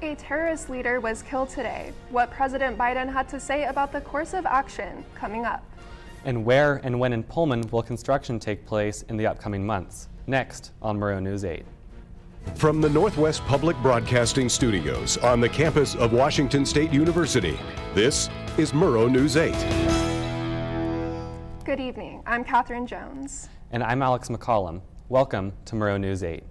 A terrorist leader was killed today. What President Biden had to say about the course of action coming up. And where and when in Pullman will construction take place in the upcoming months? Next on Murrow News 8. From the Northwest Public Broadcasting Studios on the campus of Washington State University, this is Murrow News 8. Good evening. I'm Catherine Jones. And I'm Alex McCollum. Welcome to Murrow News 8.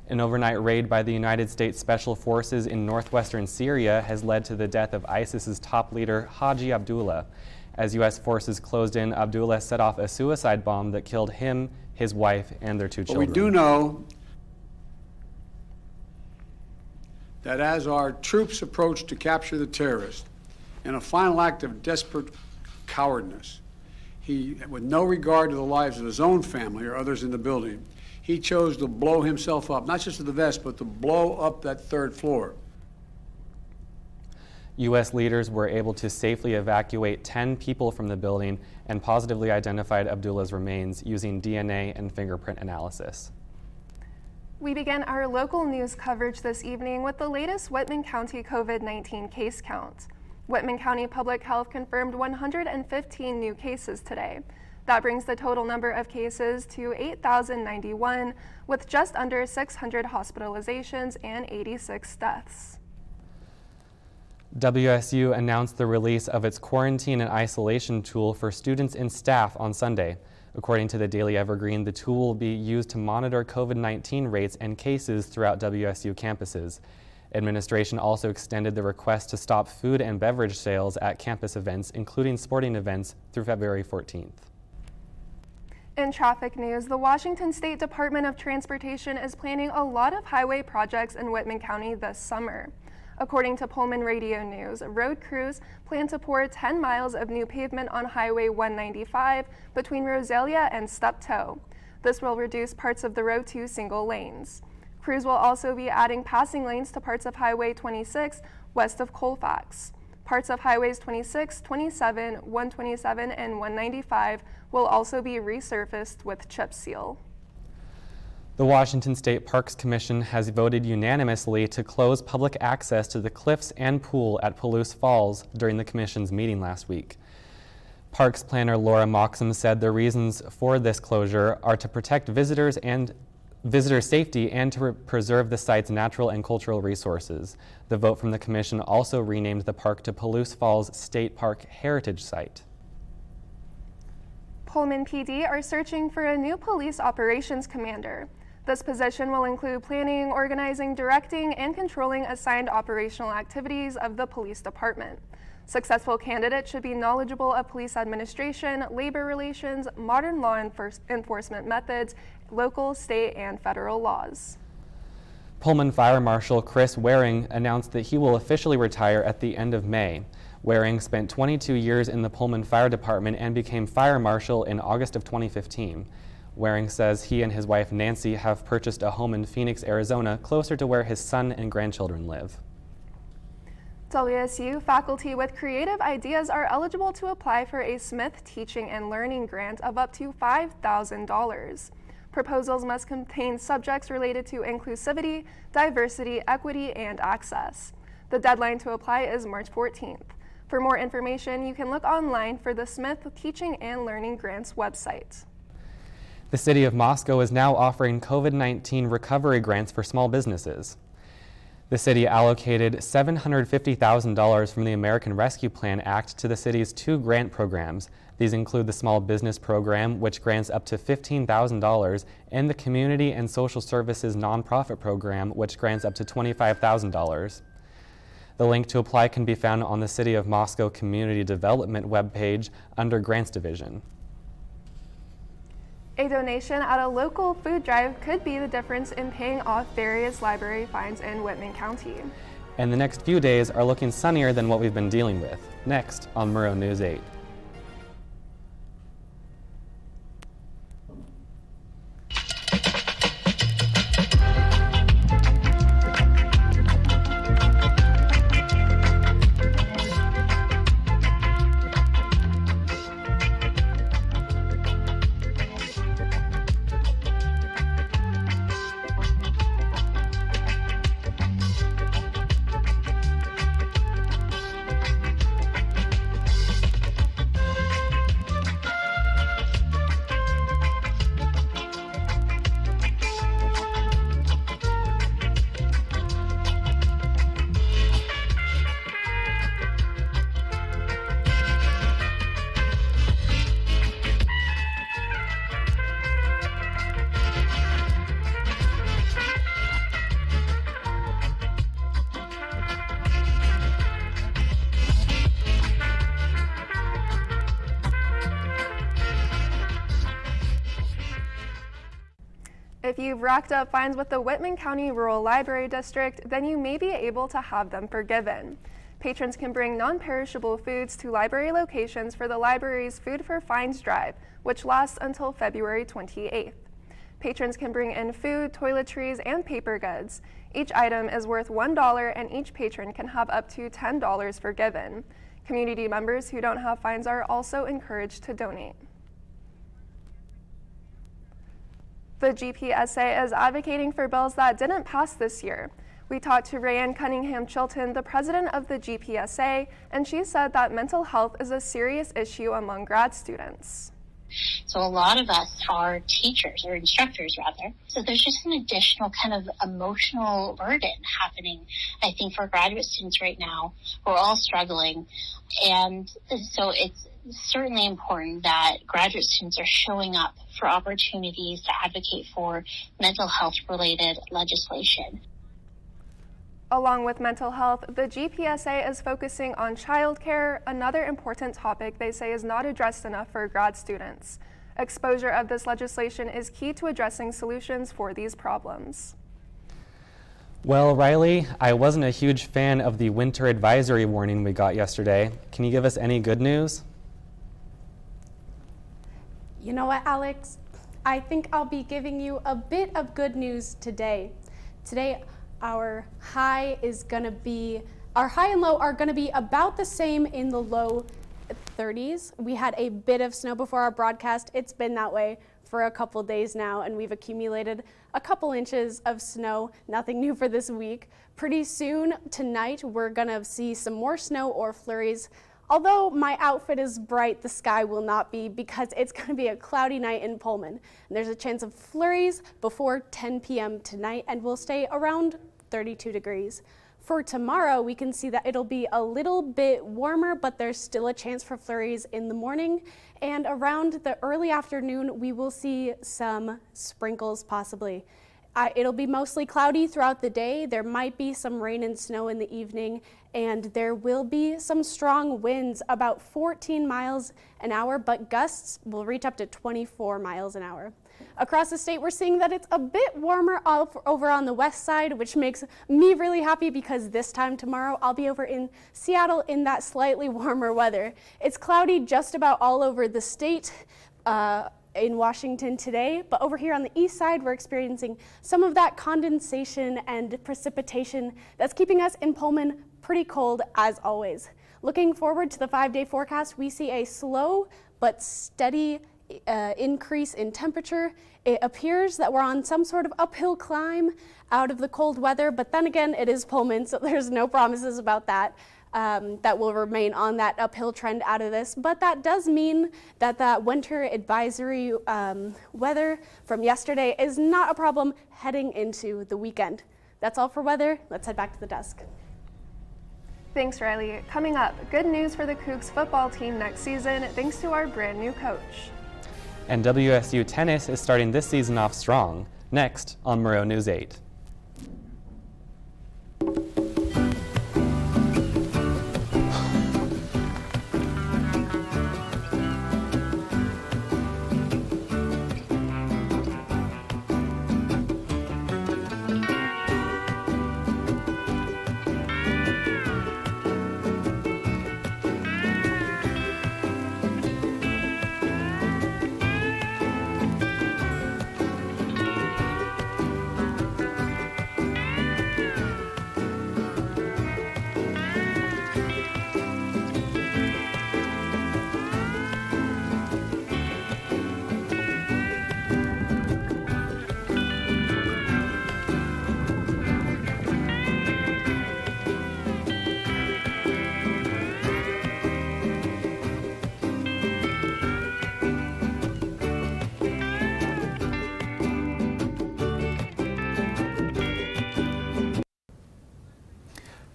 An overnight raid by the United States Special Forces in northwestern Syria has led to the death of ISIS's top leader, Haji Abdullah. As U.S. forces closed in, Abdullah set off a suicide bomb that killed him, his wife, and their two children. We do know that as our troops approached to capture the terrorist, in a final act of desperate cowardness, he, with no regard to the lives of his own family or others in the building, he chose to blow himself up, not just to the vest, but to blow up that third floor. U.S. leaders were able to safely evacuate 10 people from the building and positively identified Abdullah's remains using DNA and fingerprint analysis. We begin our local news coverage this evening with the latest Whitman County COVID-19 case count. Whitman County Public Health confirmed 115 new cases today. That brings the total number of cases to 8,091, with just under 600 hospitalizations and 86 deaths. WSU announced the release of its quarantine and isolation tool for students and staff on Sunday. According to the Daily Evergreen, the tool will be used to monitor COVID-19 rates and cases throughout WSU campuses. Administration also extended the request to stop food and beverage sales at campus events, including sporting events, through February 14th. In traffic news, the Washington State Department of Transportation is planning a lot of highway projects in Whitman County this summer. According to Pullman Radio News, road crews plan to pour 10 miles of new pavement on Highway 195 between Rosalia and Steptoe. This will reduce parts of the road to single lanes. Crews will also be adding passing lanes to parts of Highway 26 west of Colfax. Parts of Highways 26, 27, 127, and 195 will also be resurfaced with chip seal. The Washington State Parks Commission has voted unanimously to close public access to the cliffs and pool at Palouse Falls during the Commission's meeting last week. Parks planner Laura Moxham said the reasons for this closure are to protect visitors safety and to preserve the site's natural and cultural resources. The vote from the Commission also renamed the park to Palouse Falls State Park Heritage Site. Pullman PD are searching for a new police operations commander. This position will include planning, organizing, directing, and controlling assigned operational activities of the police department. Successful candidates should be knowledgeable of police administration, labor relations, modern law enforcement methods, local, state, and federal laws. Pullman Fire Marshal Chris Waring announced that he will officially retire at the end of May. Waring spent 22 years in the Pullman Fire Department and became fire marshal in August of 2015. Waring says he and his wife Nancy have purchased a home in Phoenix, Arizona, closer to where his son and grandchildren live. WSU faculty with creative ideas are eligible to apply for a Smith Teaching and Learning grant of up to $5,000. Proposals must contain subjects related to inclusivity, diversity, equity, and access. The deadline to apply is March 14th. For more information, you can look online for the Smith Teaching and Learning Grants website. The City of Moscow is now offering COVID-19 recovery grants for small businesses. The city allocated $750,000 from the American Rescue Plan Act to the city's two grant programs. These include the Small Business Program, which grants up to $15,000, and the Community and Social Services Nonprofit Program, which grants up to $25,000. The link to apply can be found on the City of Moscow Community Development webpage under Grants Division. A donation at a local food drive could be the difference in paying off various library fines in Whitman County. And the next few days are looking sunnier than what we've been dealing with. Next on Murrow News 8. If you've racked up fines with the Whitman County Rural Library District, then you may be able to have them forgiven. Patrons can bring non-perishable foods to library locations for the library's Food for Fines drive, which lasts until February 28th. Patrons can bring in food, toiletries, and paper goods. Each item is worth $1, and each patron can have up to $10 forgiven. Community members who don't have fines are also encouraged to donate. The GPSA is advocating for bills that didn't pass this year. We talked to Rayanne Cunningham-Chilton, the president of the GPSA, and she said that mental health is a serious issue among grad students. So a lot of us are teachers, or instructors rather. So there's just an additional kind of emotional burden happening, I think, for graduate students right now. We're all struggling. And so it's certainly important that graduate students are showing up for opportunities to advocate for mental health related legislation. Along with mental health, the GPSA is focusing on childcare, another important topic they say is not addressed enough for grad students. Exposure of this legislation is key to addressing solutions for these problems. Well, Riley, I wasn't a huge fan of the winter advisory warning we got yesterday. Can you give us any good news? You know what, Alex? I think I'll be giving you a bit of good news today. Today, our high and low are gonna be about the same in the low 30s. We had a bit of snow before our broadcast. It's been that way for a couple days now, and we've accumulated a couple inches of snow. Nothing new for this week. Pretty soon tonight, we're gonna see some more snow or flurries. Although my outfit is bright, the sky will not be, because it's going to be a cloudy night in Pullman. And there's a chance of flurries before 10 p.m. tonight, and will stay around 32 degrees. For tomorrow, we can see that it'll be a little bit warmer, but there's still a chance for flurries in the morning. And around the early afternoon, we will see some sprinkles possibly. It'll be mostly cloudy throughout the day. There might be some rain and snow in the evening, and there will be some strong winds, about 14 miles an hour, but gusts will reach up to 24 miles an hour. Across the state, we're seeing that it's a bit warmer over on the west side, which makes me really happy, because this time tomorrow I'll be over in Seattle in that slightly warmer weather. It's cloudy just about all over the state. In Washington today, but over here on the east side, we're experiencing some of that condensation and precipitation that's keeping us in Pullman pretty cold as always. Looking forward to the 5-day forecast, we see a slow but steady increase in temperature. It appears that we're on some sort of uphill climb out of the cold weather, but then again, it is Pullman, so there's no promises about that. That will remain on that uphill trend out of this, but that does mean that that winter advisory weather from yesterday is not a problem heading into the weekend. That's all for weather. Let's head back to the desk. Thanks, Riley. Coming up, good news for the Cougs football team next season thanks to our brand new coach. And WSU tennis is starting this season off strong. Next on Murrow News 8.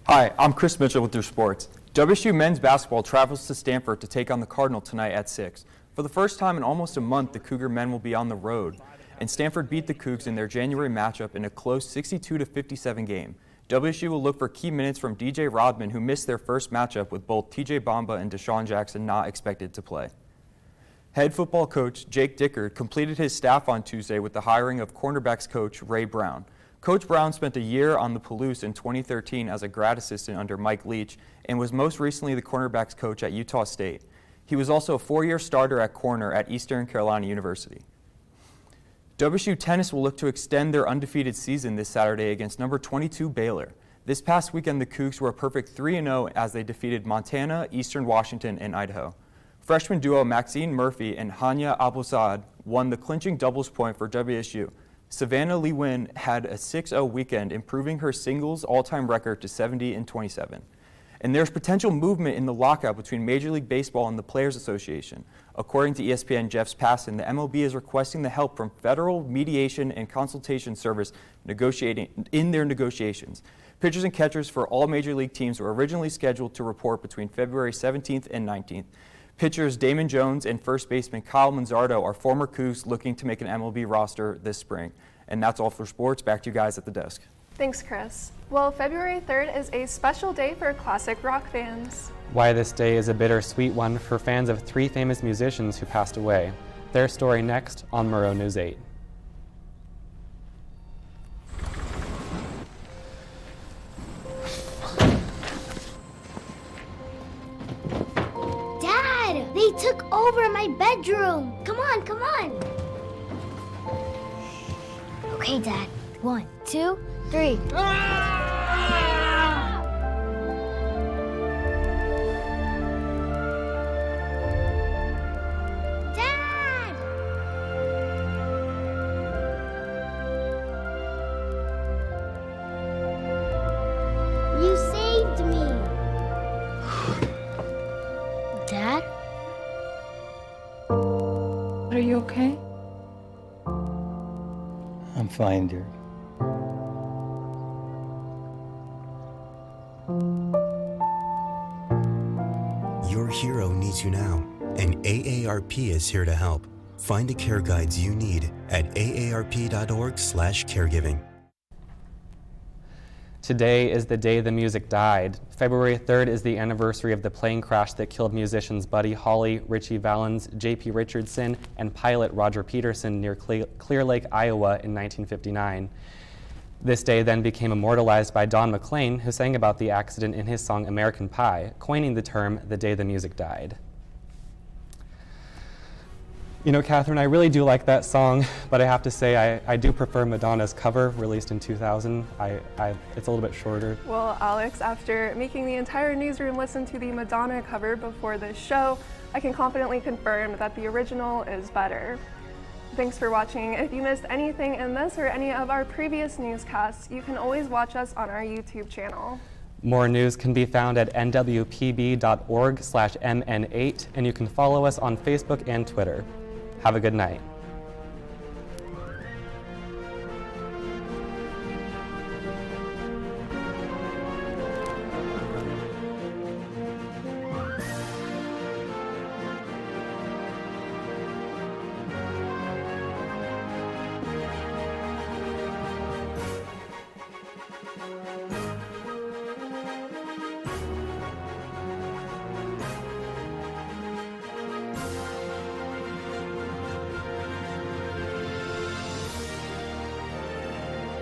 Hi, I'm Chris Mitchell with your sports. WSU men's basketball travels to Stanford to take on the Cardinal tonight at 6. For the first time in almost a month, the Cougar men will be on the road, and Stanford beat the Cougs in their January matchup in a close 62-57 game. WSU will look for key minutes from DJ Rodman, who missed their first matchup with both TJ Bamba and Deshaun Jackson not expected to play. Head football coach Jake Dickard completed his staff on Tuesday with the hiring of cornerbacks coach Ray Brown. Coach Brown spent a year on the Palouse in 2013 as a grad assistant under Mike Leach and was most recently the cornerbacks coach at Utah State. He was also a 4-year starter at corner at Eastern Carolina University. WSU tennis will look to extend their undefeated season this Saturday against number 22 Baylor. This past weekend, the Cougs were a perfect 3-0 as they defeated Montana, Eastern Washington, and Idaho. Freshman duo Maxine Murphy and Hanya Abusad won the clinching doubles point for WSU. Savannah Lee Wynn had a 6-0 weekend, improving her singles all-time record to 70-27. And there's potential movement in the lockout between Major League Baseball and the Players Association. According to ESPN Jeff's Passan, the MLB is requesting the help from Federal Mediation and Consultation Service negotiating in their negotiations. Pitchers and catchers for all Major League teams were originally scheduled to report between February 17th and 19th. Pitchers Damon Jones and first baseman Kyle Manzardo are former Cougs looking to make an MLB roster this spring. And that's all for sports. Back to you guys at the desk. Thanks, Chris. Well, February 3rd is a special day for classic rock fans. Why this day is a bittersweet one for fans of 3 famous musicians who passed away. Their story next on Murrow News 8. Dad, they took over my bedroom. Come on, come on. Okay, Dad. 1, 2, 3. Dad! You saved me. Dad? Are you okay? I'm fine, dear. Your hero needs you now, and AARP is here to help. Find the care guides you need at aarp.org/caregiving. Today is the day the music died. February 3rd is the anniversary of the plane crash that killed musicians Buddy Holly, Richie Valens, J.P. Richardson, and pilot Roger Peterson near Clear Lake, Iowa in 1959. This day then became immortalized by Don McLean, who sang about the accident in his song American Pie, coining the term the day the music died. You know, Catherine, I really do like that song, but I have to say I do prefer Madonna's cover, released in 2000. It's a little bit shorter. Well, Alex, after making the entire newsroom listen to the Madonna cover before this show, I can confidently confirm that the original is better. Thanks for watching. If you missed anything in this or any of our previous newscasts, you can always watch us on our YouTube channel. More news can be found at nwpb.org/mn8, and you can follow us on Facebook and Twitter. Have a good night.